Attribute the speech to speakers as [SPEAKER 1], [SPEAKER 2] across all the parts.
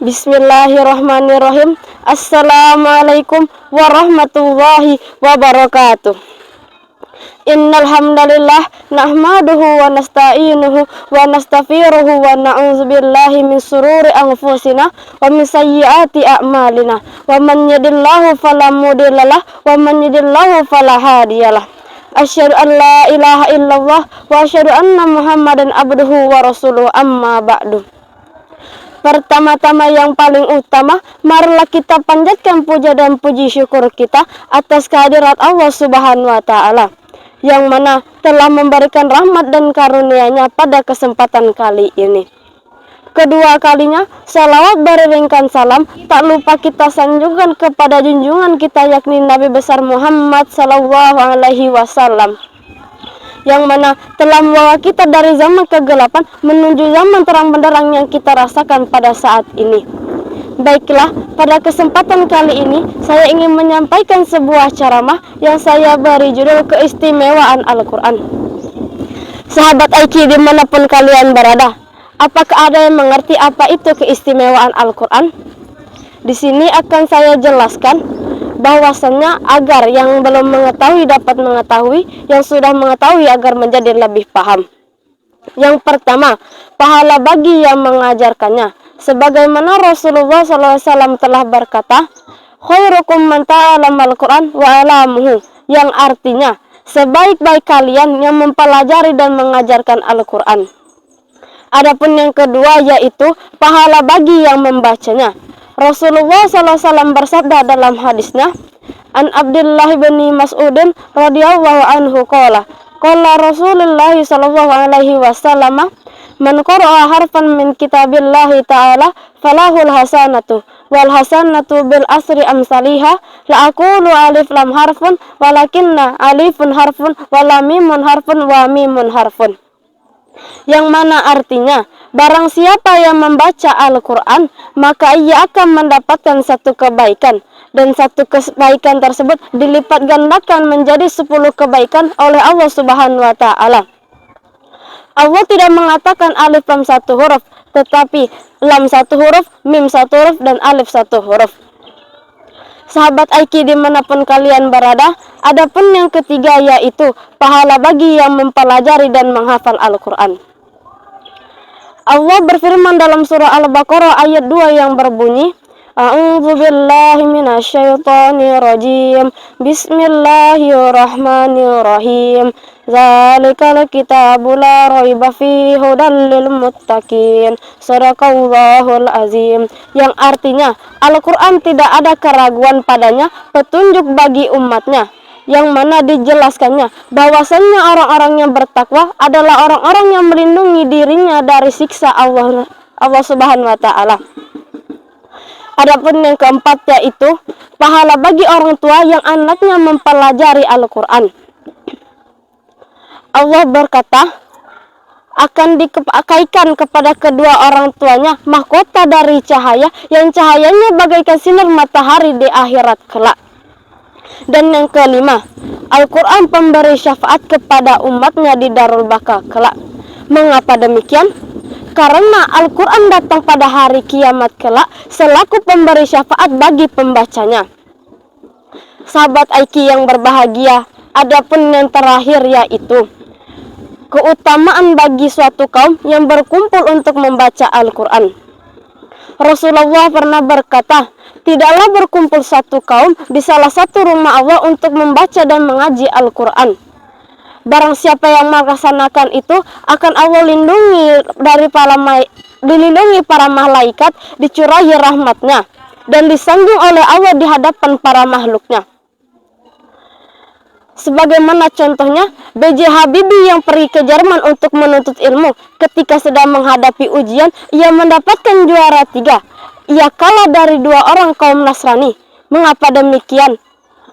[SPEAKER 1] Bismillahirrahmanirrahim. Assalamualaikum warahmatullahi wabarakatuh. Innal hamdalillah nahmaduhu wa nasta'inuhu wa nastaghfiruhu wa na'udzubillahi min shururi anfusina wa min sayyiati a'malina. Wa man yahdihillahu fala mudhillalah wa man yudhlilhu fala hadiyalah. Asyhadu an la ilaha illallah wa asyhadu anna Muhammadan abduhu wa rasuluhu, amma ba'du. Pertama-tama yang paling utama, marilah kita panjatkan puja dan puji syukur kita atas kehadirat Allah Subhanahu wa Ta'ala, yang mana telah memberikan rahmat dan karunia-Nya pada kesempatan kali ini. Kedua kalinya, salawat beriringkan salam tak lupa kita sanjungkan kepada junjungan kita, yakni Nabi besar Muhammad sallallahu alaihi wasallam, yang mana telah membawa kita dari zaman kegelapan menuju zaman terang benderang yang kita rasakan pada saat ini. Baiklah, pada kesempatan kali ini saya ingin menyampaikan sebuah ceramah yang saya beri judul Keistimewaan Al-Quran. Sahabat Aiki dimanapun kalian berada, apakah ada yang mengerti apa itu keistimewaan Al-Quran? Di sini akan saya jelaskan bahwasannya agar yang belum mengetahui dapat mengetahui, yang sudah mengetahui agar menjadi lebih paham. Yang pertama, pahala bagi yang mengajarkannya. Sebagaimana Rasulullah SAW telah berkata, khairukum man ta'allamal Qur'an wa 'allamahu, yang artinya sebaik-baik kalian yang mempelajari dan mengajarkan Al-Quran. Adapun yang kedua yaitu pahala bagi yang membacanya. Rasulullah SAW bersabda dalam hadisnya, An Abdullah bin Mas'udin radhiyallahu anhu qala Rasulullah sallallahu alaihi wasallam, man qara'a harfan min kitabillahi ta'ala falahul hasanatu wal hasanatu bil asri amsalihha, la aqulu alif lam harfun walakinna alifun harfun wa lam mimun harfun wa mimun harfun. Yang mana artinya, barang siapa yang membaca Al-Quran, maka ia akan mendapatkan satu kebaikan, dan satu kebaikan tersebut dilipat gandakan menjadi 10 kebaikan oleh Allah Subhanahu wa Ta'ala. Allah tidak mengatakan alif lam satu huruf, tetapi lam satu huruf, mim satu huruf, dan alif satu huruf. Sahabat Aiki dimanapun kalian berada, adapun yang ketiga yaitu pahala bagi yang mempelajari dan menghafal Al-Quran. Allah berfirman dalam surah Al-Baqarah ayat 2 yang berbunyi, A'udzubillahi minasyaitonirrajim. Bismillahirrahmanirrahim. Zalikal kitabu la raiba fihi hudal lil muttaqin. Shadaqallahul azim. Yang artinya, Al-Quran tidak ada keraguan padanya, petunjuk bagi umatnya. Yang mana dijelaskannya bahwasannya orang-orang yang bertakwa adalah orang-orang yang melindungi dirinya dari siksa Allah Subhanahu wa Ta'ala. Adapun yang keempat yaitu pahala bagi orang tua yang anaknya mempelajari Al-Quran. Allah berkata, akan dipakaikan kepada kedua orang tuanya mahkota dari cahaya yang cahayanya bagaikan sinar matahari di akhirat kelak. Dan yang kelima, Al-Quran pemberi syafaat kepada umatnya di Darul Baka kelak. Mengapa demikian? Karena Al-Quran datang pada hari kiamat kelak selaku pemberi syafaat bagi pembacanya. Sahabat Aiki yang berbahagia, adapun yang terakhir yaitu keutamaan bagi suatu kaum yang berkumpul untuk membaca Al-Quran. Rasulullah pernah berkata, tidaklah berkumpul satu kaum di salah satu rumah Allah untuk membaca dan mengaji Al-Quran. Barang siapa yang melaksanakan itu akan Allah lindungi dari dilindungi para malaikat, dicurahi rahmatnya, dan disanjung oleh Allah di hadapan para makhluknya. Sebagaimana contohnya B.J. Habibie yang pergi ke Jerman untuk menuntut ilmu. Ketika sedang menghadapi ujian, ia mendapatkan juara 3. Ia kalah dari 2 orang kaum Nasrani. Mengapa demikian?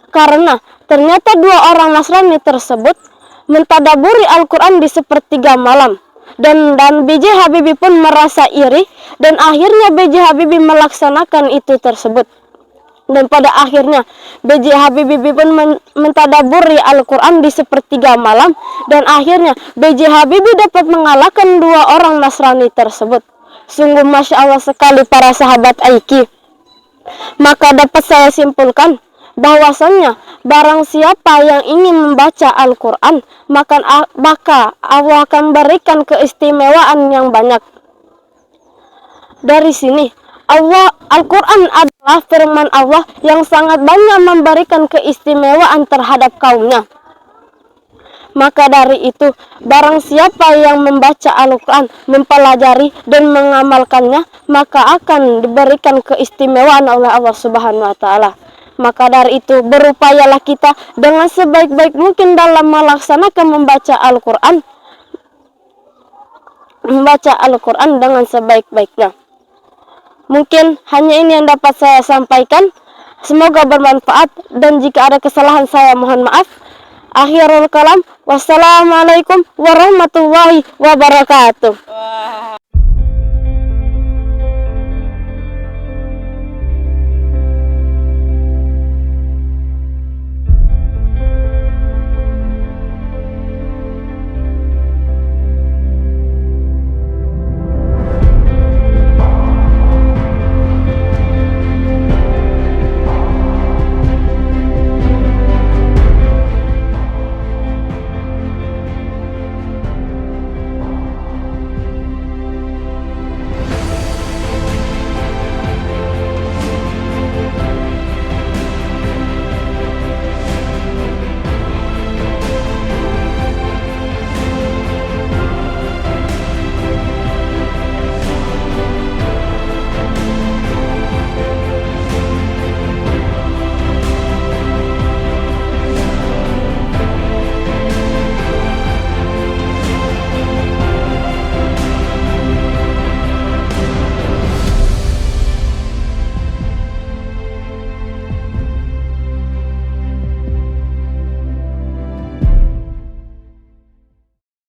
[SPEAKER 1] Karena ternyata 2 orang Nasrani tersebut mentadaburi Al-Quran di sepertiga malam. Dan B.J. Habibie pun merasa iri, dan akhirnya B.J. Habibie melaksanakan itu tersebut. Dan pada akhirnya B.J. Habibie pun mentadaburi Al-Quran di sepertiga malam, dan akhirnya B.J. Habibie dapat mengalahkan 2 orang Nasrani tersebut. Sungguh Masya Allah sekali para sahabat Aiki. Maka dapat saya simpulkan bahwasannya barang siapa yang ingin membaca Al-Quran, maka Allah akan berikan keistimewaan yang banyak. Dari sini Al-Quran adalah firman Allah yang sangat banyak memberikan keistimewaan terhadap kaumnya. Maka dari itu, barang siapa yang membaca Al-Quran, mempelajari dan mengamalkannya, maka akan diberikan keistimewaan oleh Allah Subhanahu wa Ta'ala. Maka dari itu, berupayalah kita dengan sebaik-baik mungkin dalam melaksanakan membaca Al-Quran dengan sebaik-baiknya. Mungkin hanya ini yang dapat saya sampaikan. Semoga bermanfaat, dan jika ada kesalahan saya mohon maaf. Akhirul kalam, wassalamualaikum warahmatullahi wabarakatuh.